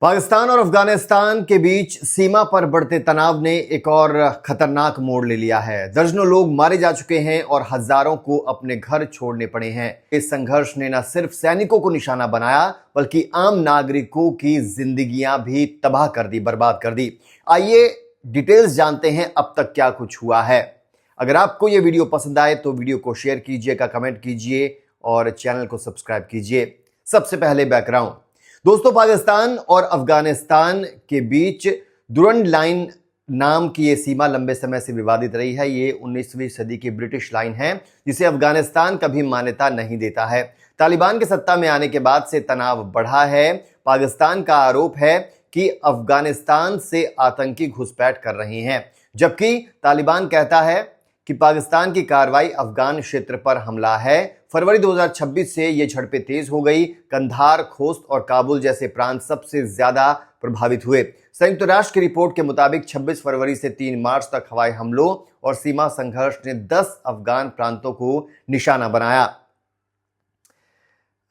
पाकिस्तान और अफगानिस्तान के बीच सीमा पर बढ़ते तनाव ने एक और खतरनाक मोड़ ले लिया है। दर्जनों लोग मारे जा चुके हैं और हजारों को अपने घर छोड़ने पड़े हैं। इस संघर्ष ने न सिर्फ सैनिकों को निशाना बनाया बल्कि आम नागरिकों की जिंदगियां भी तबाह कर दी, बर्बाद कर दी। आइए डिटेल्स जानते हैं अब तक क्या कुछ हुआ है। अगर आपको यह वीडियो पसंद आए तो वीडियो को शेयर कीजिएगा, कमेंट कीजिए और चैनल को सब्सक्राइब कीजिए। सबसे पहले बैकग्राउंड। दोस्तों, पाकिस्तान और अफगानिस्तान के बीच दुरंड लाइन नाम की ये सीमा लंबे समय से विवादित रही है। ये 19वीं सदी की ब्रिटिश लाइन है जिसे अफगानिस्तान कभी मान्यता नहीं देता है। तालिबान के सत्ता में आने के बाद से तनाव बढ़ा है। पाकिस्तान का आरोप है कि अफगानिस्तान से आतंकी घुसपैठ कर रही हैं, जबकि तालिबान कहता है कि पाकिस्तान की कार्रवाई अफगान क्षेत्र पर हमला है। फरवरी 2026 से ये झड़पें तेज हो गई। कंधार, खोस्त और काबुल जैसे प्रांत सबसे ज्यादा प्रभावित हुए। संयुक्त राष्ट्र की रिपोर्ट के मुताबिक 26 फरवरी से 3 मार्च तक हवाई हमलों और सीमा संघर्ष ने 10 अफगान प्रांतों को निशाना बनाया।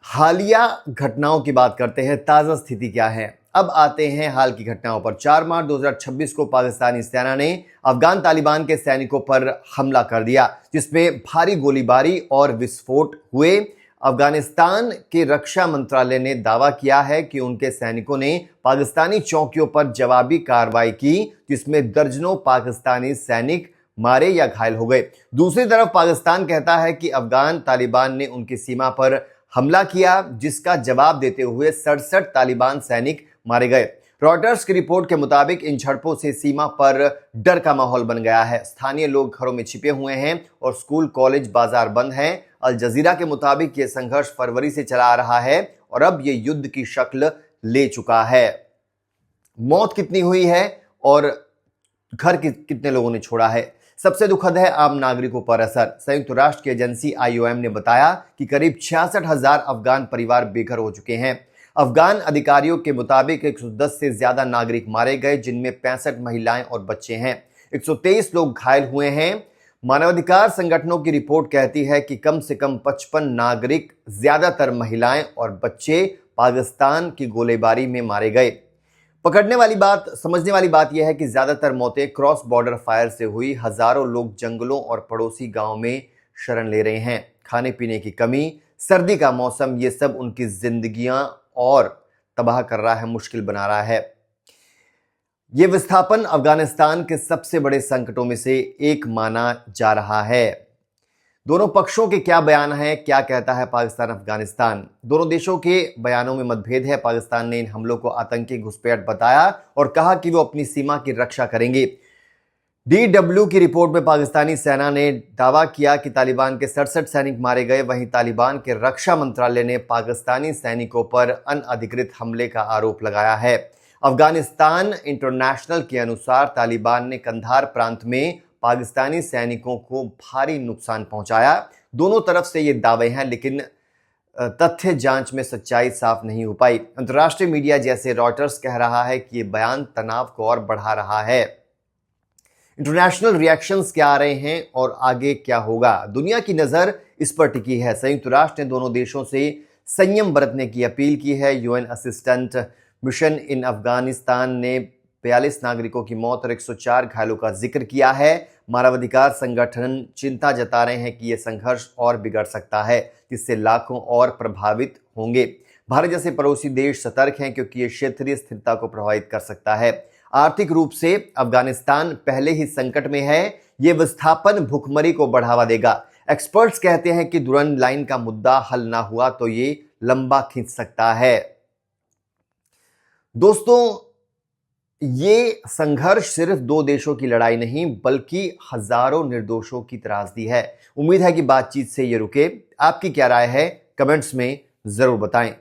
हालिया घटनाओं की बात करते हैं। ताजा स्थिति क्या है, अब आते हैं हाल की घटनाओं पर। 4 मार्च 2026 को पाकिस्तानी सेना ने अफगान तालिबान के सैनिकों पर हमला कर दिया, जिसमें भारी गोलीबारी और विस्फोट हुए। अफगानिस्तान के रक्षा मंत्रालय ने दावा किया है कि उनके सैनिकों ने पाकिस्तानी चौकियों पर जवाबी कार्रवाई की, जिसमें दर्जनों पाकिस्तानी सैनिक मारे या घायल हो गए। दूसरी तरफ पाकिस्तान कहता है कि अफगान तालिबान ने उनकी सीमा पर हमला किया, जिसका जवाब देते हुए 67 तालिबान सैनिक मारे गए। रॉयटर्स की रिपोर्ट के मुताबिक इन झड़पों से सीमा पर डर का माहौल बन गया है। स्थानीय लोग घरों में छिपे हुए हैं और स्कूल, कॉलेज, बाजार बंद हैं। अल जजीरा के मुताबिक यह संघर्ष फरवरी से चला आ रहा है और अब यह युद्ध की शक्ल ले चुका है। मौत कितनी हुई है और घर कितने लोगों ने छोड़ा है, सबसे दुखद है आम नागरिकों पर असर। संयुक्त राष्ट्र की एजेंसी IOM ने बताया कि करीब 66,000 अफगान परिवार बेघर हो चुके हैं। अफगान अधिकारियों के मुताबिक 110 से ज्यादा नागरिक मारे गए, जिनमें 65 महिलाएं और बच्चे हैं। 123 लोग घायल हुए हैं। मानवाधिकार संगठनों की रिपोर्ट कहती है कि कम से कम 55 नागरिक, ज्यादातर महिलाएं और बच्चे, पाकिस्तान की गोलीबारी में मारे गए। समझने वाली बात यह है कि ज्यादातर मौतें क्रॉस बॉर्डर फायर से हुई। हजारों लोग जंगलों और पड़ोसी गांव में शरण ले रहे हैं। खाने पीने की कमी, सर्दी का मौसम, ये सब उनकी जिंदगियां और तबाह कर रहा है, मुश्किल बना रहा है। यह विस्थापन अफगानिस्तान के सबसे बड़े संकटों में से एक माना जा रहा है। दोनों पक्षों के क्या बयान हैं, क्या कहता है पाकिस्तान, अफगानिस्तान? दोनों देशों के बयानों में मतभेद है। पाकिस्तान ने इन हमलों को आतंकी घुसपैठ बताया और कहा कि वो अपनी सीमा की रक्षा करेंगे। DW की रिपोर्ट में पाकिस्तानी सेना ने दावा किया कि तालिबान के 67 सैनिक मारे गए। वहीं तालिबान के रक्षा मंत्रालय ने पाकिस्तानी सैनिकों पर अनधिकृत हमले का आरोप लगाया है। अफगानिस्तान इंटरनेशनल के अनुसार तालिबान ने कंधार प्रांत में पाकिस्तानी सैनिकों को भारी नुकसान पहुंचाया। दोनों तरफ से ये दावे हैं, लेकिन तथ्य जांच में सच्चाई साफ नहीं हो पाई। अंतर्राष्ट्रीय मीडिया जैसे रॉयटर्स कह रहा है कि ये बयान तनाव को और बढ़ा रहा है। इंटरनेशनल रिएक्शंस क्या आ रहे हैं और आगे क्या होगा, दुनिया की नजर इस पर टिकी है। संयुक्त राष्ट्र ने दोनों देशों से संयम बरतने की अपील की है। UN assistant mission in Afghanistan ने 42 नागरिकों की मौत और 104 घायलों का जिक्र किया है। मानवाधिकार संगठन चिंता जता रहे हैं कि यह संघर्ष और बिगड़ सकता है, जिससे लाखों और प्रभावित होंगे। भारत जैसे पड़ोसी देश सतर्क हैं क्योंकि यह क्षेत्रीय स्थिरता को प्रभावित कर सकता है। आर्थिक रूप से अफगानिस्तान पहले ही संकट में है। यह विस्थापन भुखमरी को बढ़ावा देगा। एक्सपर्ट्स कहते हैं कि दुरंड लाइन का मुद्दा हल ना हुआ तो ये लंबा खींच सकता है। दोस्तों, ये संघर्ष सिर्फ 2 देशों की लड़ाई नहीं बल्कि हजारों निर्दोषों की त्रासदी है। उम्मीद है कि बातचीत से ये रुके। आपकी क्या राय है, कमेंट्स में जरूर बताएं।